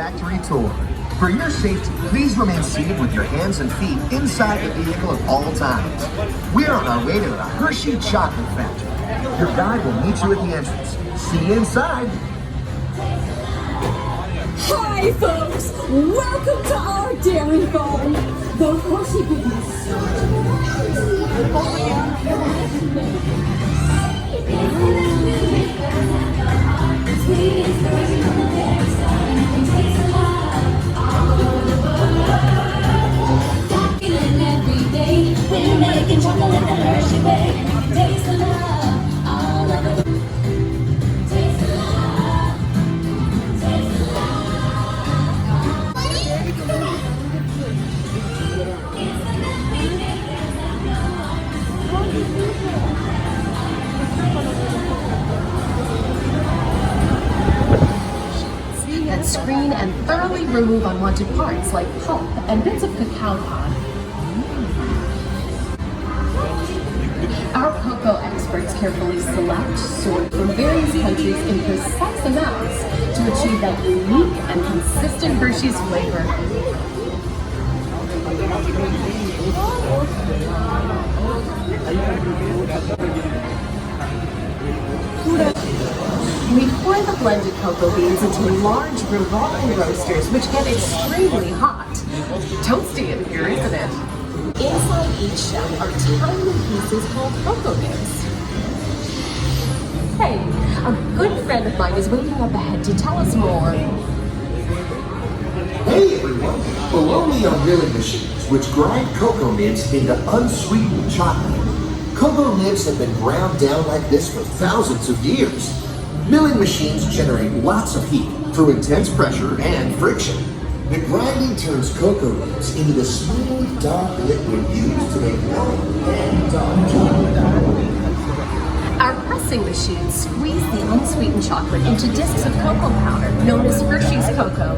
factory tour. For your safety, please remain seated with your hands and feet inside the vehicle at all times. We're on our way to the Hershey Chocolate Factory. Your guide will meet you at the entrance. See you inside. Hi folks, welcome to our dairy farm. The Hershey goodness. Every day, we're making chocolate the Hershey way. Taste the love, all of the taste the love, taste the that screen and thoroughly remove unwanted parts like pulp and bits of cacao pod. Our cocoa experts carefully select, sort from various countries in precise amounts to achieve that unique and consistent Hershey's flavor. We pour the blended cocoa beans into large revolving roasters, which get extremely hot. Toasty in here, isn't it? Inside each shell are tiny pieces called cocoa nibs. Hey, a good friend of mine is waiting up ahead to tell us more. Hey everyone! Below me are milling machines, which grind cocoa nibs into unsweetened chocolate. Cocoa nibs have been ground down like this for thousands of years. Milling machines generate lots of heat through intense pressure and friction. The grinding turns cocoa nibs into the smooth, dark liquid used to make milk and dark chocolate. Our pressing machines squeeze the unsweetened chocolate into discs of cocoa powder, known as Hershey's cocoa.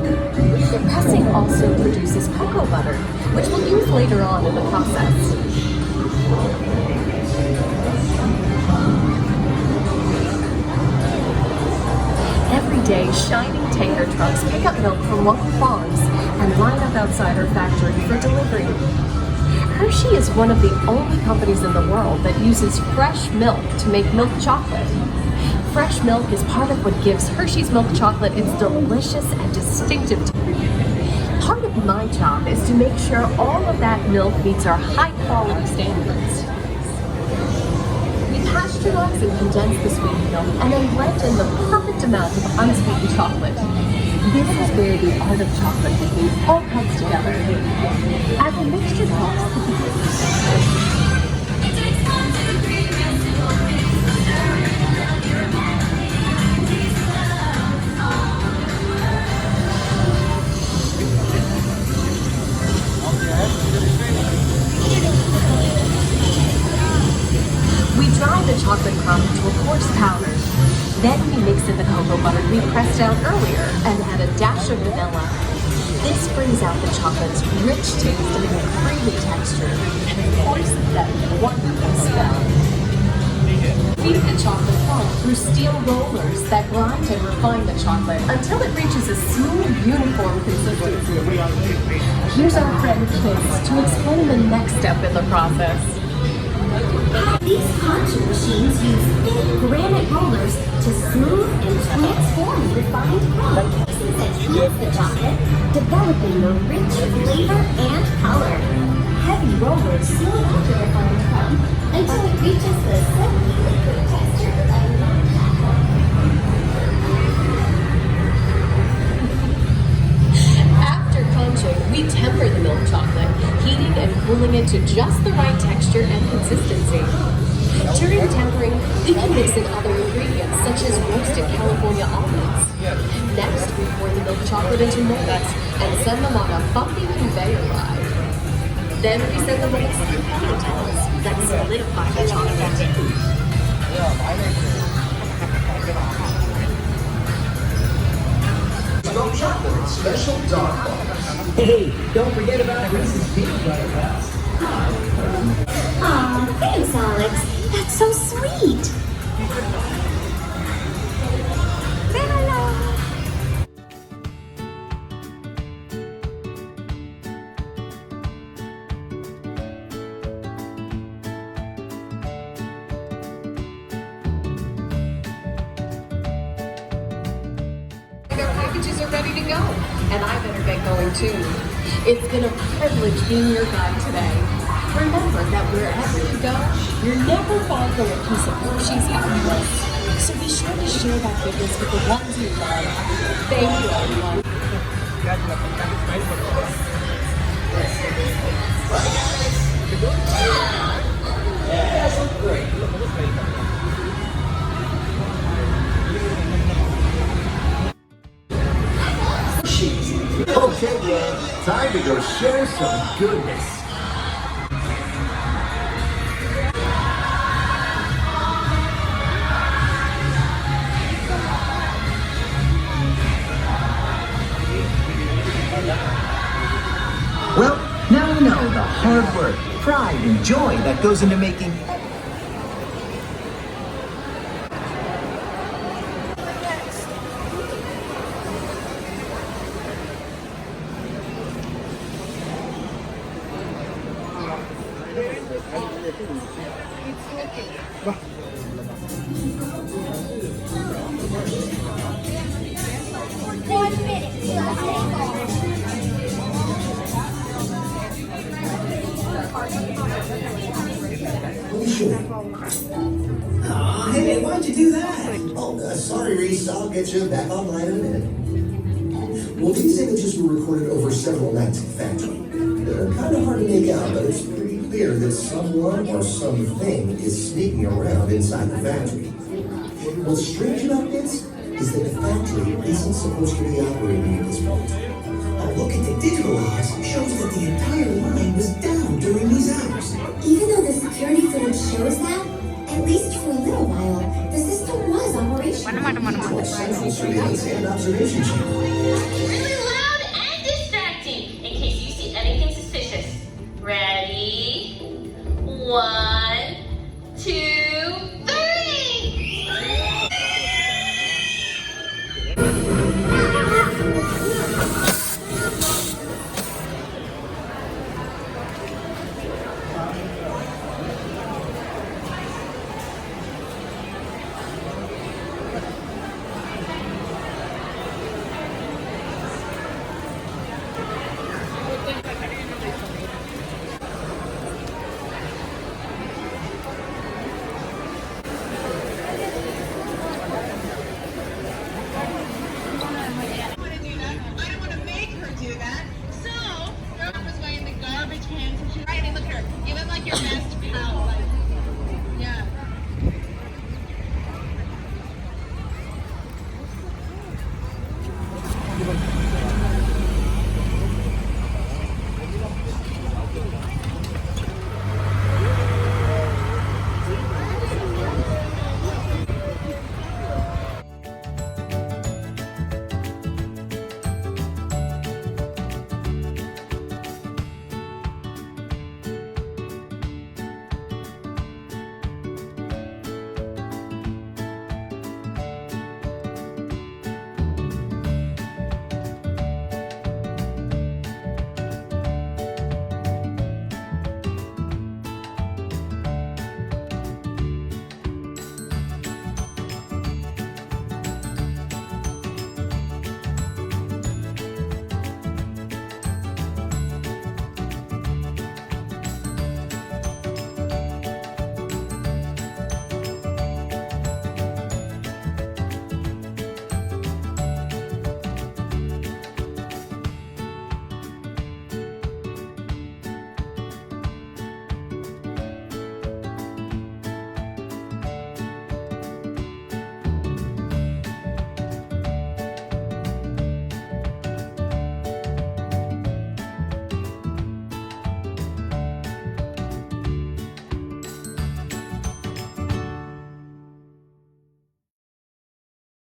Pressing also produces cocoa butter, which we'll use later on in the process. Every day, shining tanker trucks pick up milk from local farms and line up outside our factory for delivery. Hershey is one of the only companies in the world that uses fresh milk to make milk chocolate. Fresh milk is part of what gives Hershey's milk chocolate its delicious and distinctive taste. Part of my job is to make sure all of that milk meets our high quality standards. We pasteurize and condense the sweetened milk and then blend in the perfect amount of unsweetened chocolate. This is where the art of chocolate making all comes together. As the mixture helps we dry the chocolate crumb to a coarse powder. Then we mix in the cocoa butter we pressed out earlier and add a dash of vanilla. This brings out the chocolate's rich taste and creamy texture. Of course, that wonderful smell. Feed the chocolate crumb through steel rollers that grind and refine the chocolate until it reaches a smooth, uniform consistency. Here's our friend Chris to explain the next step in the process. These punch machines use thick granite rollers to smooth and transform refined crumb that heats the chocolate, developing the rich flavor and color. Heavy rollers smooth out the refined crumb until it reaches the silky liquid texture of milk chocolate. After conching, we temper the milk chocolate, heating and cooling it to just the right texture and consistency. During tempering, we can mix in other ingredients such as roasted California almonds. Next, we pour the milk chocolate into molds and send them on a bumpy conveyor ride. Then we send the molds through powder tunnels that solidify the chocolate. Milk chocolate special dark bars. Hey, don't forget about Reese's peanut butter cups. Aw, thanks, Alex. That's so sweet. packages are ready to go, and I better get going too. It's been a privilege being your guide today. Remember that wherever you go, you're never far from a piece of Hershey's happiness. So be sure to share that goodness with the ones you love. Thank you, everyone. Okay, gang, time to go share some goodness. Well, now you know the hard work, pride, and joy that goes into making Aw, hey, why'd you do that? Oh, sorry, Reese. I'll get you back online in a minute. Well, these images were recorded over several nights at the factory. They're kind of hard to make out, but it's pretty clear that someone or something is sneaking around inside the factory. What's strange about this is that the factory isn't supposed to be operating at this point. A look at the digital logs shows that the entire line was down during these hours. Even though the security footage shows that, at least for a little while, the system was operational. Central surveillance and observation channel.